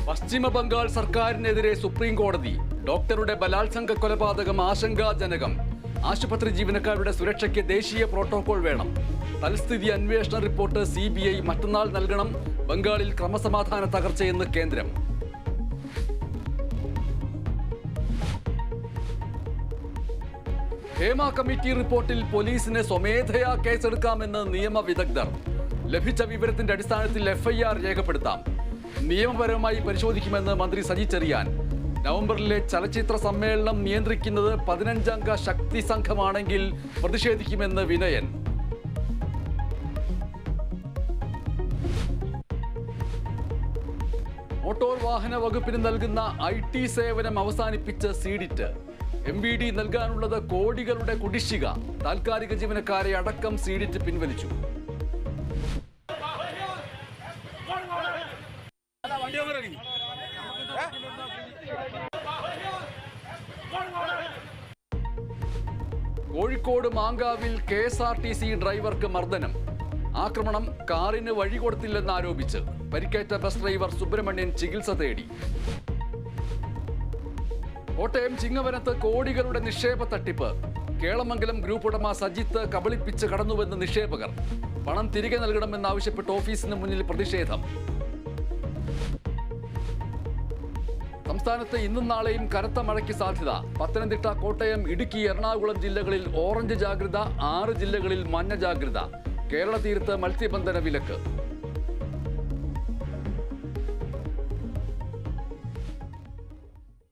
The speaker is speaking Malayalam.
പശ്ചിമ ബംഗാൾ സർക്കാരിനെതിരെ സുപ്രീം കോടതി. ഡോക്ടറുടെ ബലാത്സംഗ കൊലപാതകം ആശങ്കാജനകം. ആശുപത്രി ജീവനക്കാരുടെ സുരക്ഷയ്ക്ക് ദേശീയ പ്രോട്ടോകോൾ വേണം. തൽസ്ഥിതി അന്വേഷണ റിപ്പോർട്ട് CBI മറ്റന്നാൾ നൽകണം. ബംഗാളിൽ ക്രമസമാധാന തകർച്ചയെന്ന് കേന്ദ്രം. ഹേമ കമ്മിറ്റി റിപ്പോർട്ടിൽ പോലീസിന് സ്വമേധയാ കേസെടുക്കാമെന്ന് നിയമവിദഗ്ധർ. ലഭിച്ച വിവരത്തിന്റെ അടിസ്ഥാനത്തിൽ FIR രേഖപ്പെടുത്താം. നിയമപരമായി പരിശോധിക്കുമെന്ന് മന്ത്രി സജി ചെറിയാൻ. നവംബറിലെ ചലച്ചിത്ര സമ്മേളനം നിയന്ത്രിക്കുന്നത് 15-അംഗ ശക്തി സംഘമാണെങ്കിൽ പ്രതിഷേധിക്കുമെന്ന് വിനയൻ. മോട്ടോർ വാഹന വകുപ്പിന് നൽകുന്ന IT സേവനം അവസാനിപ്പിച്ച് സീഡിറ്റ്. MVD നൽകാനുള്ളത് കോടികളുടെ കുടിശ്ശിക. താൽക്കാലിക ജീവനക്കാരെ അടക്കം സീഡിറ്റ് പിൻവലിച്ചു. കോഴിക്കോട് മാങ്കാവിൽ KSRTC ഡ്രൈവർക്ക് മർദ്ദനം. ആക്രമണം കാറിന് വഴികൊടുത്തില്ലെന്നാരോപിച്ച് പരിക്കേറ്റ ബസ് ഡ്രൈവർ സുബ്രഹ്മണ്യൻ ചികിത്സ തേടി. കോട്ടയം ചിങ്ങവനത്ത് കോടികളുടെ നിക്ഷേപ തട്ടിപ്പ്. കേളമംഗലം ഗ്രൂപ്പ് ഉടമ സജിത്ത് കബളിപ്പിച്ച് കടന്നുവെന്ന് നിക്ഷേപകർ. പണം തിരികെ നൽകണമെന്നാവശ്യപ്പെട്ട് ഓഫീസിന് മുന്നിൽ പ്രതിഷേധം. സംസ്ഥാനത്ത് ഇന്നും നാളെയും കനത്ത മഴയ്ക്ക് സാധ്യത. പത്തനംതിട്ട, കോട്ടയം, ഇടുക്കി, എറണാകുളം ജില്ലകളിൽ ഓറഞ്ച് ജാഗ്രത. 6 ജില്ലകളിൽ മഞ്ഞ ജാഗ്രത. കേരള തീരത്ത് മത്സ്യബന്ധന വിലക്ക്.